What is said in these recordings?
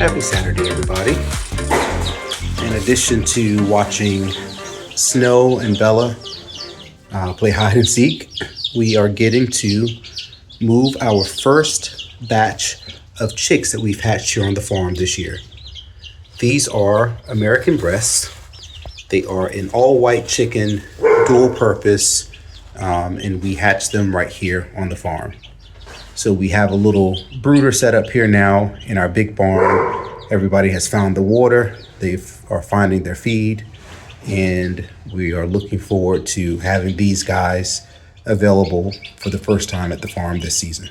Happy Saturday, everybody. In addition to watching Snow and Bella play hide and seek, we are getting to move our first batch of chicks that we've hatched here on the farm this year. These are American breasts. They are an all-white chicken, dual purpose, and we hatched them right here on the farm. So we have a little brooder set up here now in our big barn. Everybody has found the water. They are finding their feed, and we are looking forward to having these guys available for the first time at the farm this season.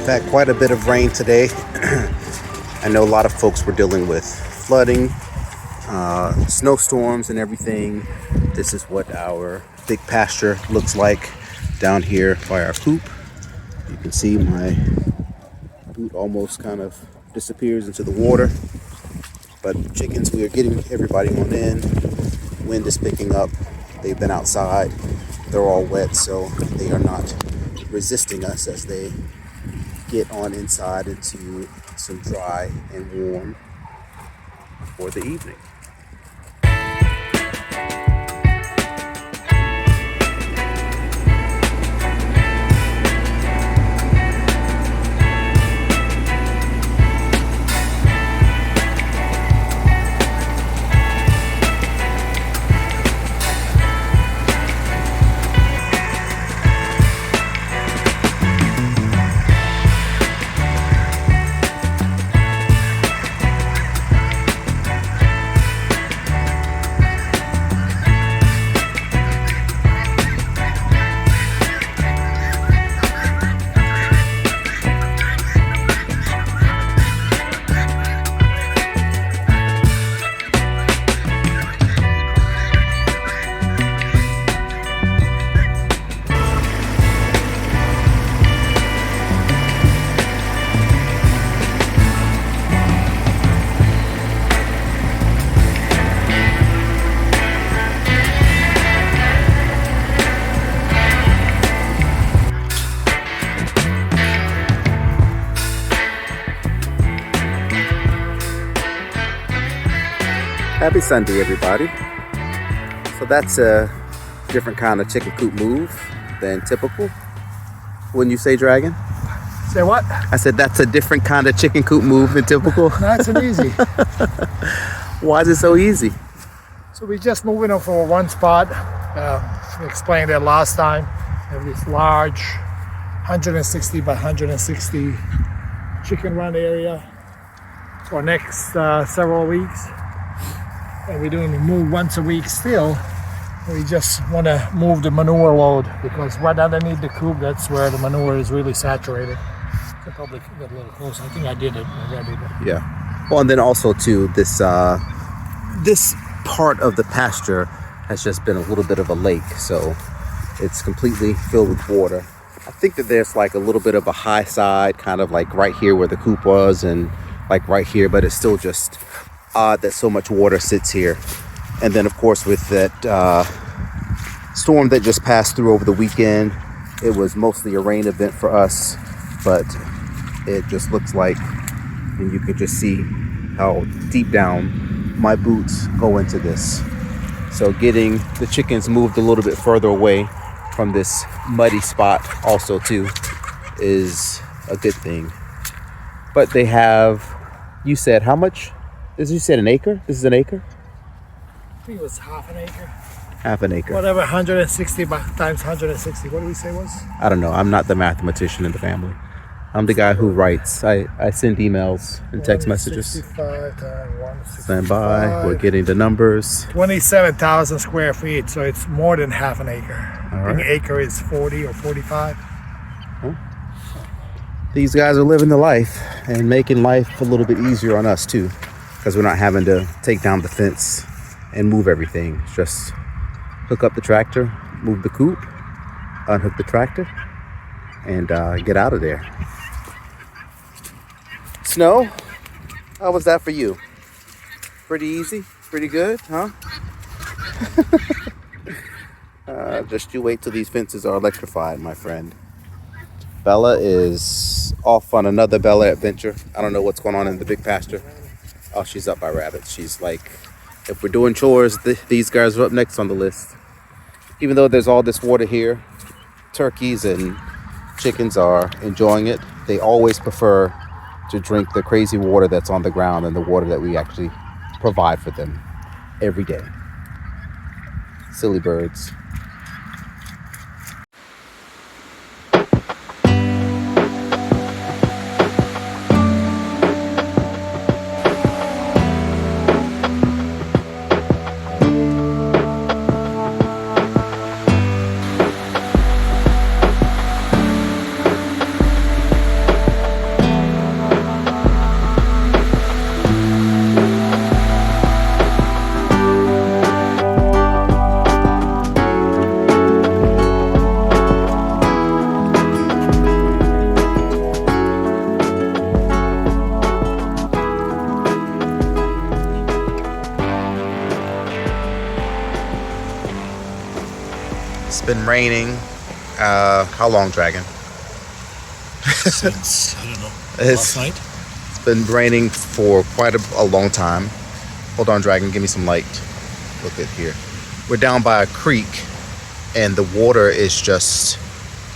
Had quite a bit of rain today. I know a lot of folks were dealing with flooding, snowstorms and everything. This is what our big pasture looks like down here by our coop. You can see my boot almost kind of disappears into the water. But chickens, we are getting everybody on in. Wind is picking up. They've been outside. They're all wet, so they are not resisting us as they get on inside into some dry and warm for the evening. Happy Sunday, everybody. So that's a different kind of chicken coop move than typical. Wouldn't you say, Dragon? Say what? I said that's a different kind of chicken coop move than typical. Nice and easy. Why is it so easy? So we're just moving them from one spot. We explained that last time. We have this large 160 by 160 chicken run area for next several weeks. And we're doing the move once a week still. We just want to move the manure load because right underneath the coop, that's where the manure is really saturated. I could probably get a little closer. I think I did it already. But. Yeah. Well, and then also too, this part of the pasture has just been a little bit of a lake, so it's completely filled with water. I think that there's like a little bit of a high side, kind of like right here where the coop was, and like right here, but it's still just odd that so much water sits here. And then of course with that storm that just passed through over the weekend, it was mostly a rain event for us, but it just looks like, and you can just see how deep down my boots go into this. So getting the chickens moved a little bit further away from this muddy spot also too is a good thing. But they have, you said how much? You said an acre? This is an acre? I think it was half an acre. Half an acre. Whatever, 160 times 160. What did we say was? I don't know. I'm not the mathematician in the family. I'm the guy who writes. I send emails and text messages. 65 times 165. Stand by. We're getting the numbers. 27,000 square feet, so it's more than half an acre. All I think right. an acre is 40 or 45. These guys are living the life and making life a little bit easier on us too, because we're not having to take down the fence and move everything. Just hook up the tractor, move the coop, unhook the tractor, and get out of there. Snow, how was that for you? Pretty easy? Pretty good, huh? Just you wait till these fences are electrified, my friend. Bella is off on another Bella adventure. I don't know what's going on in the big pasture. Oh, she's up by rabbits. She's like, if we're doing chores, these guys are up next on the list. Even though there's all this water here, turkeys and chickens are enjoying it. They always prefer to drink the crazy water that's on the ground than the water that we actually provide for them every day. Silly birds. It's been raining. How long, Dragon? Since, I don't know, Last night? It's been raining for quite a long time. Hold on, Dragon, give me some light. Look at here. We're down by a creek and the water is just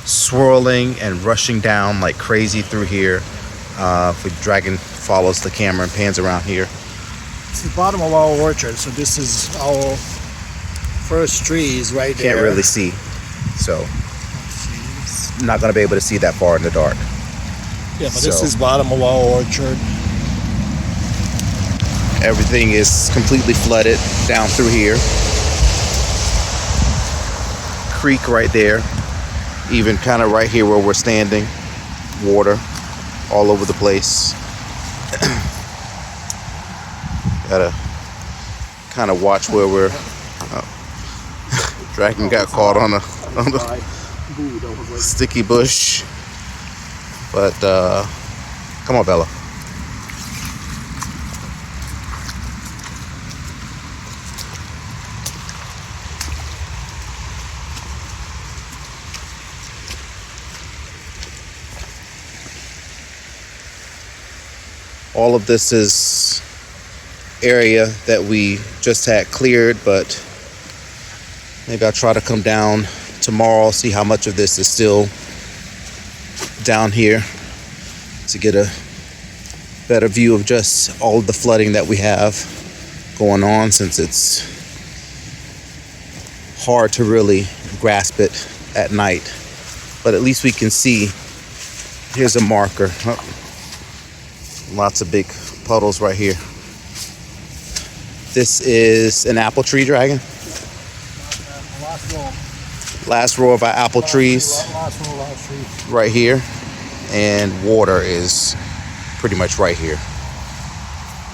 swirling and rushing down like crazy through here. If the Dragon follows the camera and pans around here. It's the bottom of our orchard, so this is our first trees right there. Can't really see, so not gonna be able to see that far in the dark. Yeah, but this is bottom of our orchard. Everything is completely flooded down through here. Creek right there, even kind of right here where we're standing. Water all over the place. Gotta kind of watch where we're. Dragon got caught on a sticky bush, but come on, Bella. All of this is area that we just had cleared, but maybe I'll try to come down tomorrow, see how much of this is still down here to get a better view of just all of the flooding that we have going on, since it's hard to really grasp it at night. But at least we can see. Here's a marker. Oh, lots of big puddles right here. This is an apple tree, Dragon. Last row of our apple trees right here, and water is pretty much right here,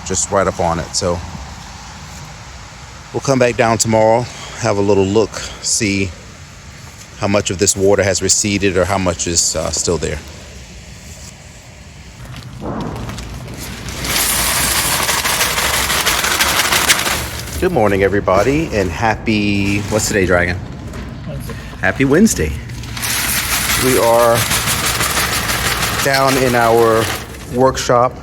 just right up on it. So we'll come back down tomorrow, have a little look, see how much of this water has receded or how much is still there. Good morning, everybody, and happy, what's today, Dragon? Wednesday. Happy Wednesday. We are down in our workshop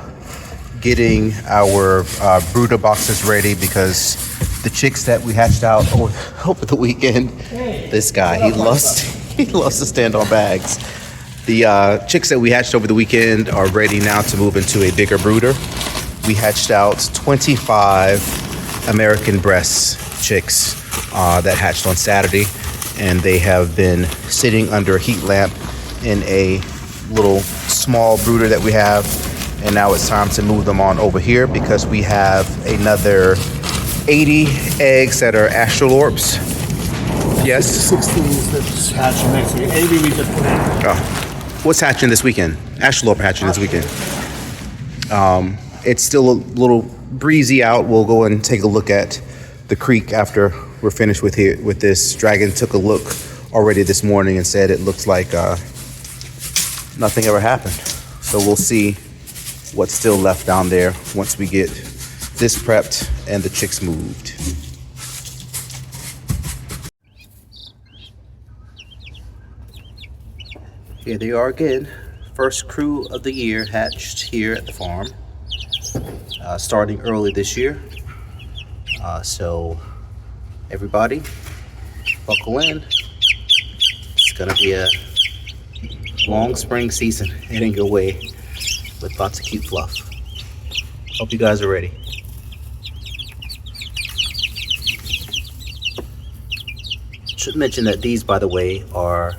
getting our brooder boxes ready, because the chicks that we hatched out over the weekend, this guy, he loves to stand on bags. The chicks that we hatched over the weekend are ready now to move into a bigger brooder. We hatched out 25 American breast chicks that hatched on Saturday, and they have been sitting under a heat lamp in a little small brooder that we have, and now it's time to move them on over here because we have another 80 eggs that are astrolorps. Yes. 60 that's hatching next week. 80 we just put in. What's hatching this weekend? Astrolorp hatching this weekend. It's still a little breezy out. We'll go and take a look at the creek after we're finished with this. Dragon took a look already this morning and said it looks like nothing ever happened. So we'll see what's still left down there once we get this prepped and the chicks moved. Here they are again. First crew of the year hatched here at the farm. Starting early this year. So everybody buckle in. It's gonna be a long spring season heading away with lots of cute fluff. Hope you guys are ready. Should mention that these, by the way, are,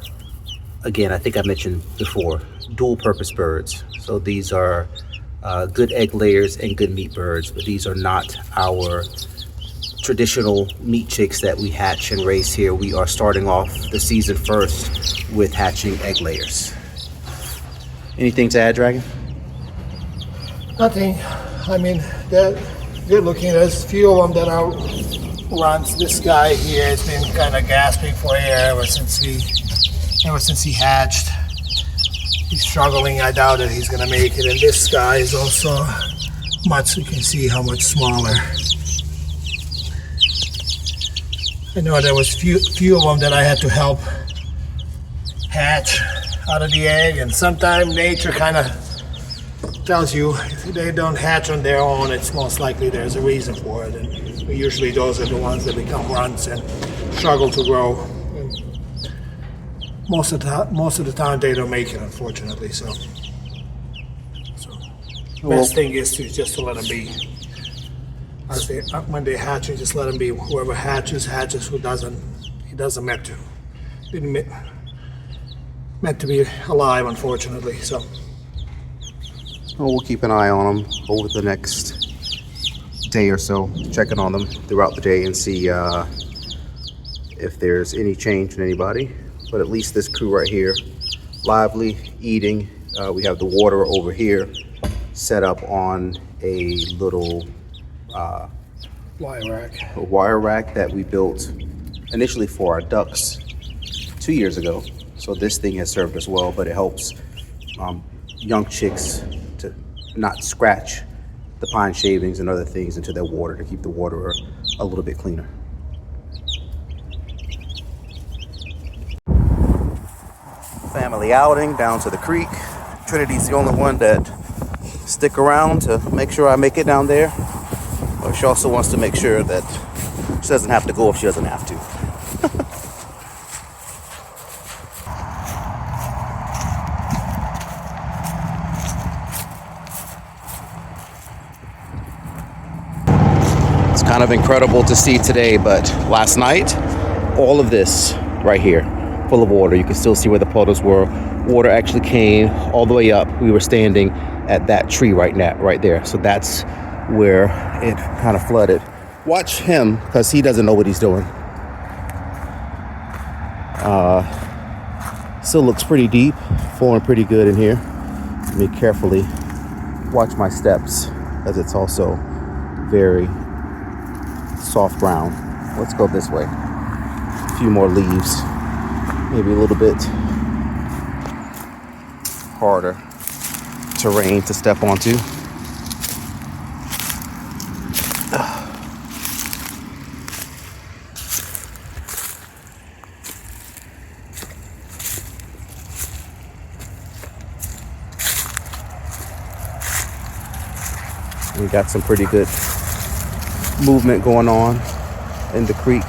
again, I think I mentioned before, dual purpose birds. So these are good egg layers and good meat birds, but these are not our traditional meat chicks that we hatch and raise here. We are starting off the season first with hatching egg layers. Anything to add, Dragon? Nothing. I mean, they're good looking. There's a few of them that are runs. This guy here has been kind of gasping for air ever since he hatched. He's struggling. I doubt that he's gonna make it. And this guy is also much, you can see how much smaller. I know there was few of them that I had to help hatch out of the egg, and sometimes nature kind of tells you if they don't hatch on their own, it's most likely there's a reason for it. And usually those are the ones that become runs and struggle to grow. Most of the time they don't make it, unfortunately. So best thing is just to let them be. When they hatch, just let them be. Whoever hatches. Who doesn't, he doesn't meant to be alive, unfortunately. So we'll keep an eye on them over the next day or so, checking on them throughout the day and see if there's any change in anybody. But at least this crew right here, lively, eating. We have the water over here set up on a little wire rack that we built initially for our ducks 2 years ago. So this thing has served us well, but it helps young chicks to not scratch the pine shavings and other things into their water to keep the water a little bit cleaner. Family outing down to the creek. Trinity's the only one that stick around to make sure I make it down there. But she also wants to make sure that she doesn't have to go if she doesn't have to. It's kind of incredible to see today, but last night, all of this right here, full of water. You can still see where the puddles were. Water actually came all the way up. We were standing at that tree right there. So that's where it kind of flooded. Watch him, because he doesn't know what he's doing. Still looks pretty deep, flowing pretty good in here. Let me carefully watch my steps, as it's also very soft ground. Let's go this way. A few more leaves. Maybe a little bit harder terrain to step onto. We got some pretty good movement going on in the creek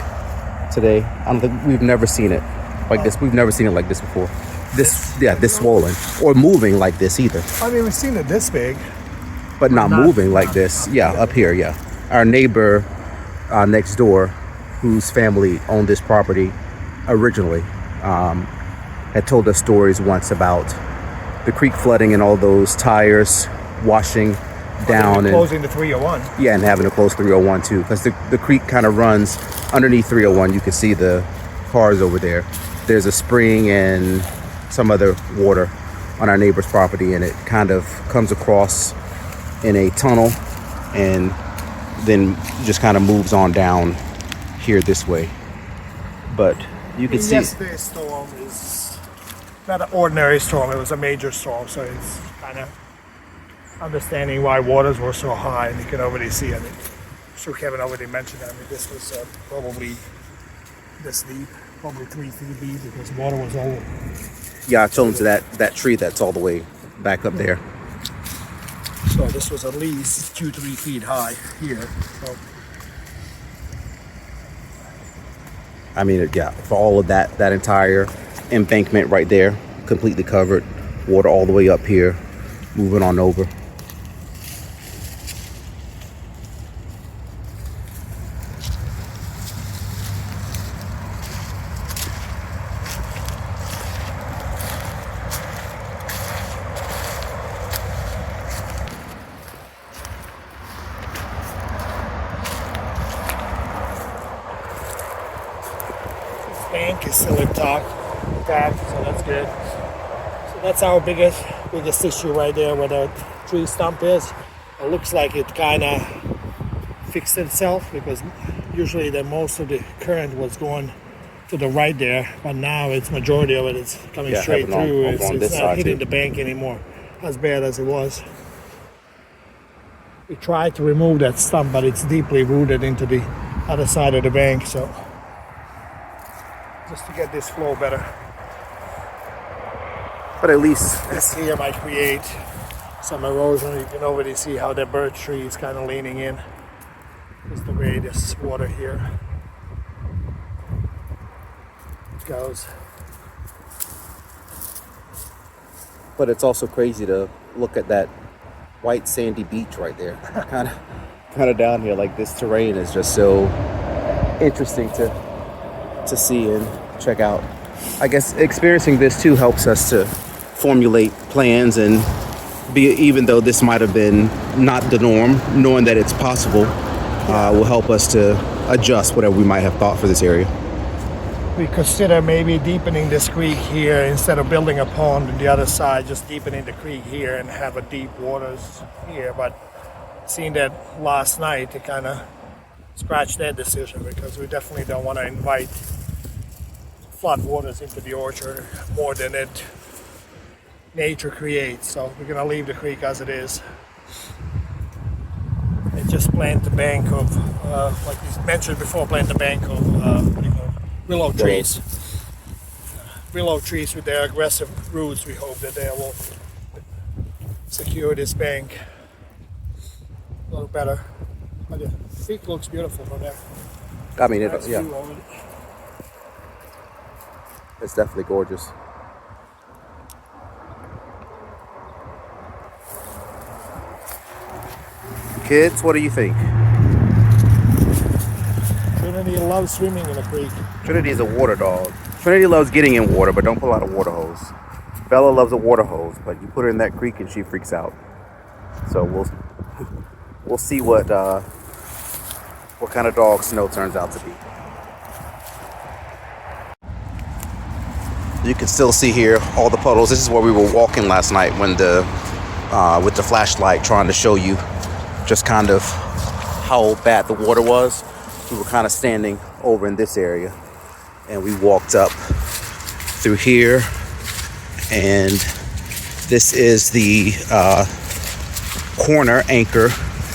today. I don't think we've never seen it like this. We've never seen it like this before. This swollen or moving like this either. I mean, we've seen it this big, but not moving like this. Yeah, up here. Yeah, our neighbor next door, whose family owned this property originally, had told us stories once about the creek flooding and all those tires washing down and closing the 301. yeah, and having to close 301 too, because the creek kind of runs underneath 301. You can see the cars over there. There's a spring and some other water on our neighbor's property, and it kind of comes across in a tunnel and then just kind of moves on down here this way. But you can see yesterday's storm is not an ordinary storm. It was a major storm, so it's kind of understanding why waters were so high, and you can already see. I mean, I'm sure Kevin already mentioned that. I mean, this was probably this deep, probably 3 feet deep, because water was over. yeah, I told him to that tree that's all the way back up there. So this was at least 2-3 feet high here. So I mean, yeah, for all of that entire embankment right there, completely covered, water all the way up here, moving on over. bank is still intact, so that's good. So that's our biggest issue right there, where the tree stump is. It looks like it kind of fixed itself, because usually most of the current was going to the right there, but now it's majority of it is coming straight through. It's not hitting the bank anymore as bad as it was. We tried to remove that stump, but it's deeply rooted into the other side of the bank, so just to get this flow better. But at least This here might create some erosion. You can already see how the birch tree is kind of leaning in. Just the way this water here goes. but it's also crazy to look at that white sandy beach right there. kind of down here. Like, this terrain is just so interesting to see and check out. I guess experiencing this too helps us to formulate plans, and even though this might have been not the norm, knowing that it's possible will help us to adjust whatever we might have thought for this area. We consider maybe deepening this creek here instead of building a pond on the other side, just deepening the creek here and have a deep waters here. But seeing that last night, it kind of scratched that decision, because we definitely don't want to invite flood waters into the orchard more than it nature creates. So we're gonna leave the creek as it is and just plant the bank of, like you mentioned before, plant the bank of what do you call it? Willow trees. Willow trees with their aggressive roots. We hope that they will secure this bank a little better. But the creek looks beautiful from there. I mean, Nice yeah, view of it. it's definitely gorgeous. Kids, what do you think? Trinity loves swimming in the creek. Trinity's a water dog. Trinity loves getting in water, but don't pull out a water hose. Bella loves a water hose, but you put her in that creek and she freaks out. So we'll see what kind of dog Snow turns out to be. You can still see here all the puddles. This is where we were walking last night when with the flashlight, trying to show you just kind of how bad the water was. We were kind of standing over in this area, and we walked up through here, and this is the corner anchor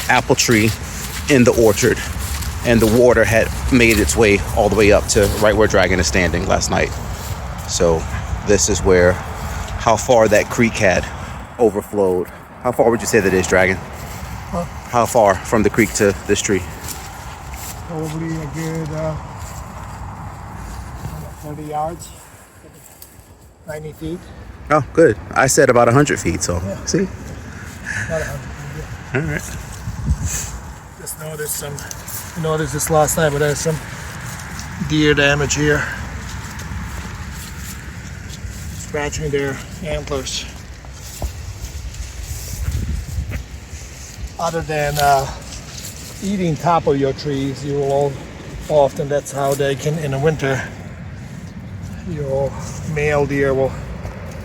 apple tree in the orchard, and the water had made its way all the way up to right where Dragon is standing last night. So this is how far that creek had overflowed. How far would you say that is, Dragon? Huh? How far from the creek to this tree? Probably a good 30 yards, 90 feet. Oh, good. I said about 100 feet, so Yeah. see? Not 100 feet. All right. Just noticed this last night, but there's some deer damage here. Scratching their antlers. other than eating top of your trees, you will often, that's how they can, in the winter, your male deer will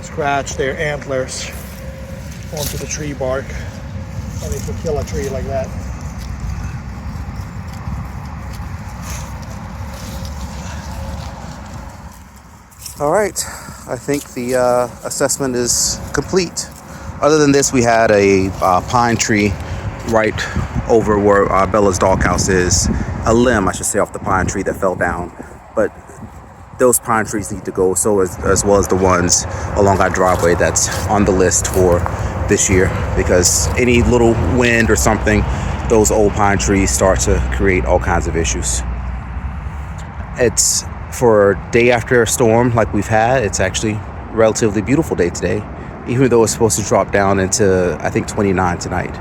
scratch their antlers onto the tree bark, and it will kill a tree like that. All right, I think the assessment is complete. Other than this, we had a pine tree right over where Bella's doghouse is, a limb, I should say, off the pine tree that fell down. But those pine trees need to go, so as well as the ones along our driveway that's on the list for this year, because any little wind or something, those old pine trees start to create all kinds of issues. It's for a day after a storm like we've had, it's actually a relatively beautiful day today, even though it's supposed to drop down into, I think, 29 tonight.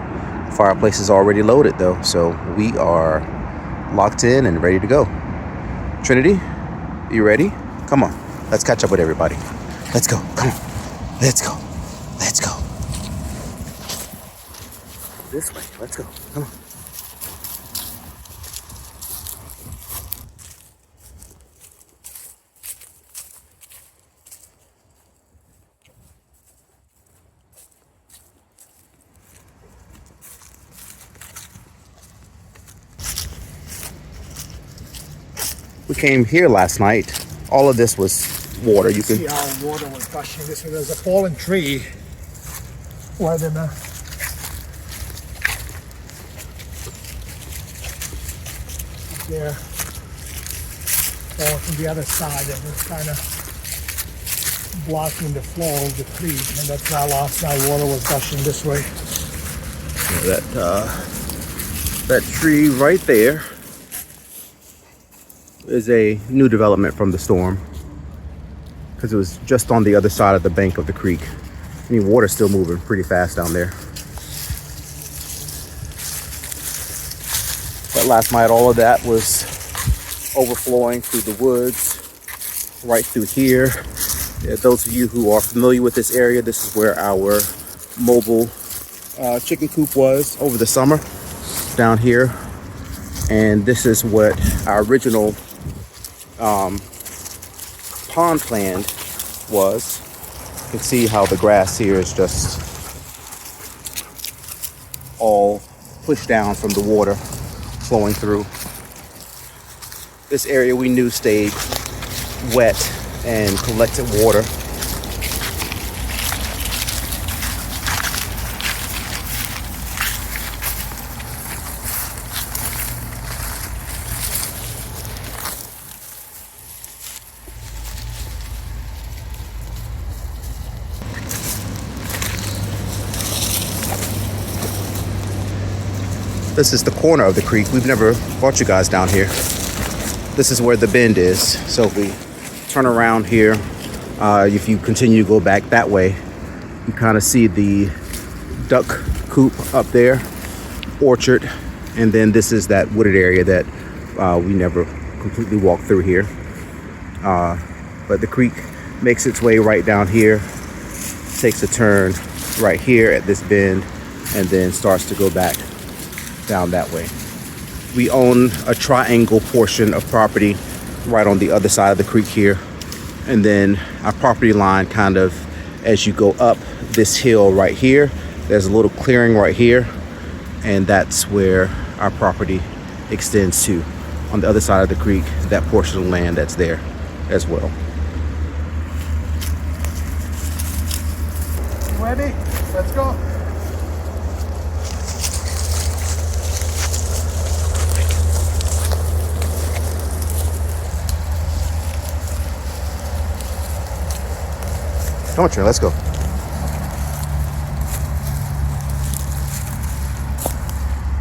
Fireplace is already loaded though, so we are locked in and ready to go. Trinity, you ready? Come on, let's catch up with everybody. Let's go, come on, let's go, let's go. This way, let's go, come on. We came here last night. All of this was water. You can see how water was gushing. This one, there's a fallen tree right in there. There. Or from the other side, it was kind of blocking the flow of the creek, and that's how last night water was gushing this way. that tree right there is a new development from the storm, because it was just on the other side of the bank of the creek. I mean, water's still moving pretty fast down there. But last night, all of that was overflowing through the woods, right through here. Those of you who are familiar with this area, this is where our mobile chicken coop was over the summer, down here. And this is what our original pond plan was. You can see how the grass here is just all pushed down from the water flowing through. This area we knew stayed wet and collected water. This is the corner of the creek. We've never brought you guys down here. This is where the bend is. So if we turn around here, if you continue to go back that way, you kind of see the duck coop up there, orchard, and then this is that wooded area that we never completely walked through here. But the creek makes its way right down here, takes a turn right here at this bend, and then starts to go back down that way. We own a triangle portion of property right on the other side of the creek here, and then our property line kind of, as you go up this hill right here, there's a little clearing right here, and that's where our property extends to, on the other side of the creek, that portion of land that's there as well. Ready? Let's go. Come on, Trey, let's go.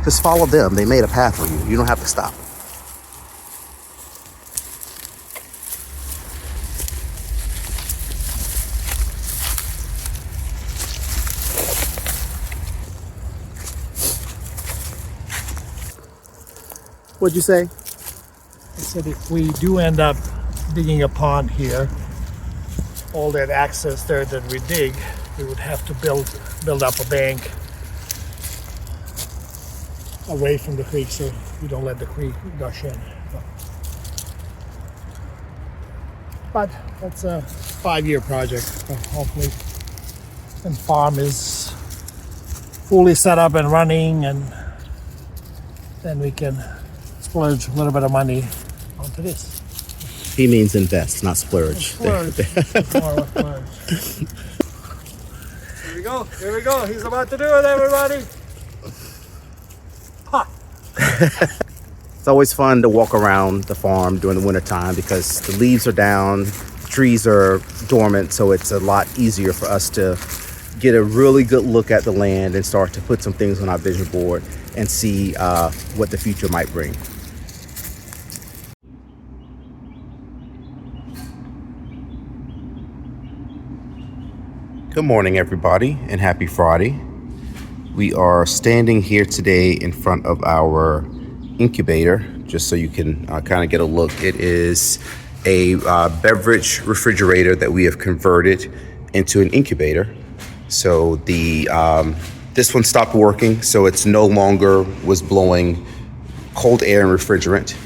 Just follow them. They made a path for you. You don't have to stop. What'd you say? I said if we do end up digging a pond here, all that access there that we dig, we would have to build up a bank away from the creek so we don't let the creek gush in. But that's a 5-year project. So hopefully, and farm is fully set up and running, and then we can splurge a little bit of money onto this. He means invest, not splurge. Splurge. More of a splurge. Here we go. Here we go. He's about to do it, everybody. Ha. It's always fun to walk around the farm during the wintertime because the leaves are down, trees are dormant, so it's a lot easier for us to get a really good look at the land and start to put some things on our vision board and see what the future might bring. Good morning, everybody, and happy Friday. We are standing here today in front of our incubator, just so you can kind of get a look. It is a beverage refrigerator that we have converted into an incubator. So the this one stopped working, so it's no longer was blowing cold air and refrigerant.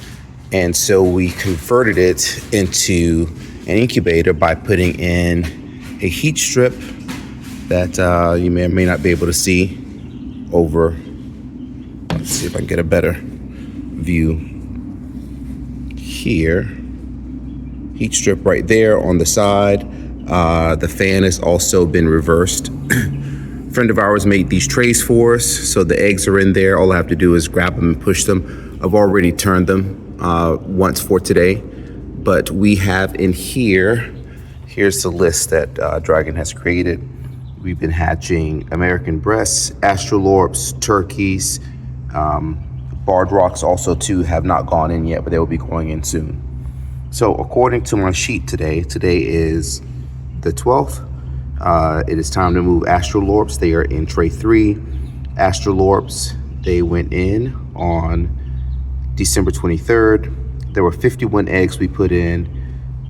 And so we converted it into an incubator by putting in a heat strip that you may or may not be able to see over. Let's see if I can get a better view here. Heat strip right there on the side. The fan has also been reversed. A friend of ours made these trays for us, so the eggs are in there. All I have to do is grab them and push them. I've already turned them once for today, but we have in here, here's the list that Dragon has created. We've been hatching American breasts, astrolorps, turkeys, barred rocks also too have not gone in yet, but they will be going in soon. So according to my sheet today is the 12th. It is time to move astrolorps. They are in tray 3. Astrolorps, they went in on December 23rd. There were 51 eggs we put in.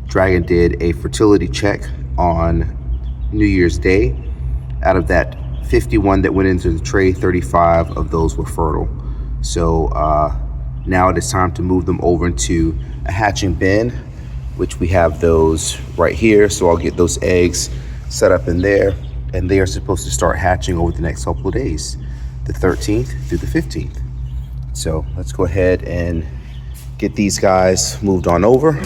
Dragon did a fertility check on New Year's Day. Out of that 51 that went into the tray, 35 of those were fertile. So now it is time to move them over into a hatching bin, which we have those right here. So I'll get those eggs set up in there, and they are supposed to start hatching over the next couple of days, the 13th through the 15th. So let's go ahead and get these guys moved on over.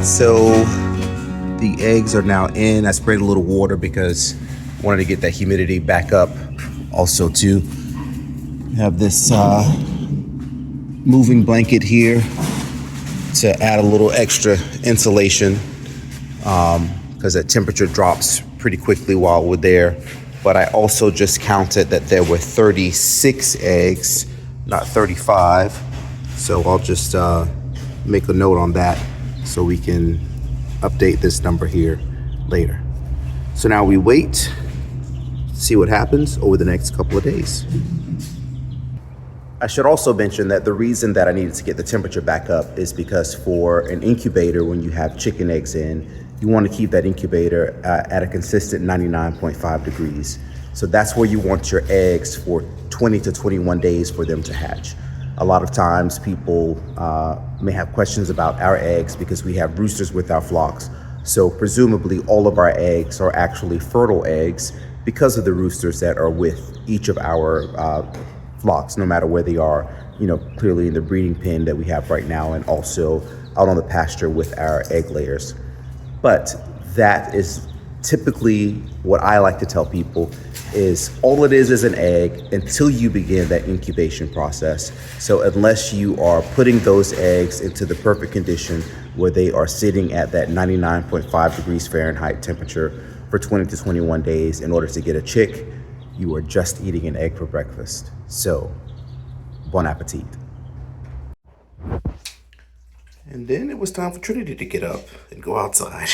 So the eggs are now in. I sprayed a little water because I wanted to get that humidity back up. Also to have this moving blanket here to add a little extra insulation because that temperature drops pretty quickly while we're there. But I also just counted that there were 36 eggs, not 35. So I'll just make a note on that, so we can update this number here later. So now we wait, see what happens over the next couple of days. I should also mention that the reason that I needed to get the temperature back up is because for an incubator, when you have chicken eggs in, you want to keep that incubator at a consistent 99.5 degrees. So that's where you want your eggs for 20 to 21 days for them to hatch. A lot of times people may have questions about our eggs because we have roosters with our flocks. So presumably all of our eggs are actually fertile eggs because of the roosters that are with each of our flocks, no matter where they are, clearly in the breeding pen that we have right now and also out on the pasture with our egg layers. But that is typically what I like to tell people is all it is an egg until you begin that incubation process. So unless you are putting those eggs into the perfect condition where they are sitting at that 99.5 degrees Fahrenheit temperature for 20 to 21 days in order to get a chick, you are just eating an egg for breakfast. So, bon appetit. And then it was time for Trinity to get up and go outside.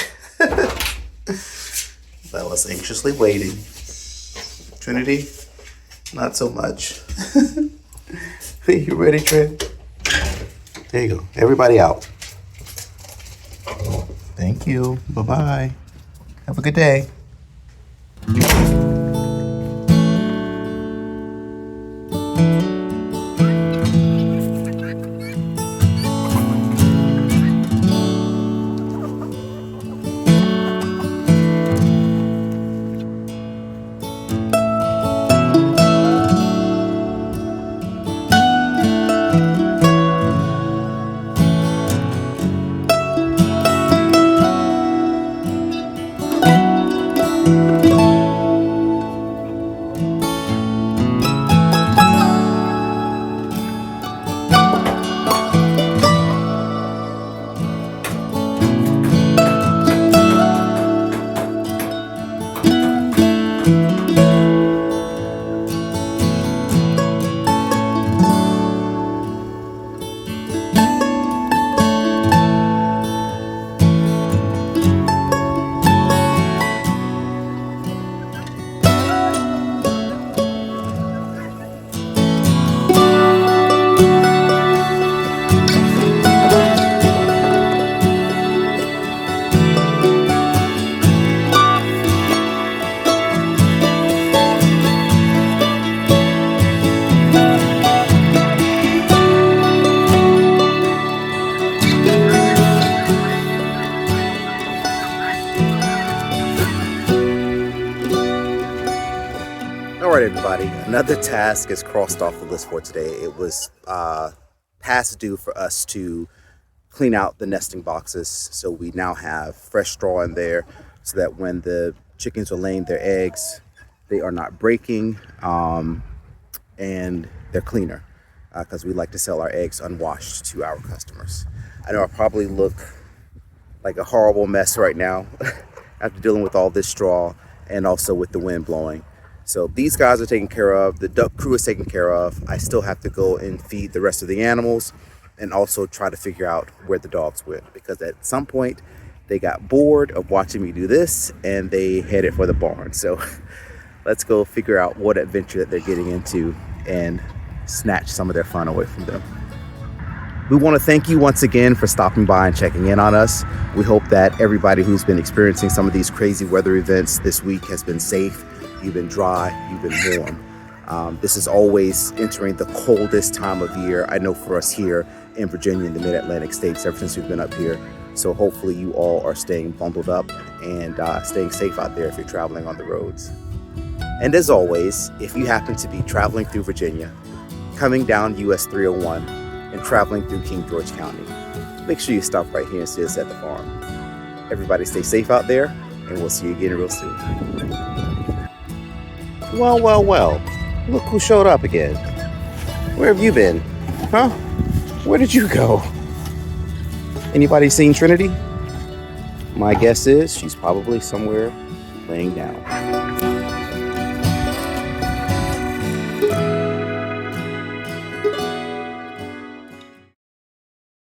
Bella's anxiously waiting. Trinity, not so much. You ready, Trin? There you go. Everybody out. Thank you. Bye-bye. Have a good day. All right, everybody, another task is crossed off the list for today. It was past due for us to clean out the nesting boxes. So we now have fresh straw in there so that when the chickens are laying their eggs, they are not breaking and they're cleaner because we like to sell our eggs unwashed to our customers. I know I probably look like a horrible mess right now after dealing with all this straw and also with the wind blowing. So these guys are taken care of. The duck crew is taken care of. I still have to go and feed the rest of the animals and also try to figure out where the dogs went, because at some point they got bored of watching me do this and they headed for the barn. So let's go figure out what adventure that they're getting into and snatch some of their fun away from them. We want to thank you once again for stopping by and checking in on us. We hope that everybody who's been experiencing some of these crazy weather events this week has been safe. You've been dry, you've been warm. This is always entering the coldest time of year. I know for us here in Virginia, in the mid-Atlantic states, ever since we've been up here. So hopefully you all are staying bundled up and staying safe out there if you're traveling on the roads. And as always, if you happen to be traveling through Virginia, coming down US 301 and traveling through King George County, make sure you stop right here and see us at the farm. Everybody stay safe out there, and we'll see you again real soon. Well, well, well, look who showed up again. Where have you been? Huh? Where did you go? Anybody seen Trinity? My guess is she's probably somewhere laying down.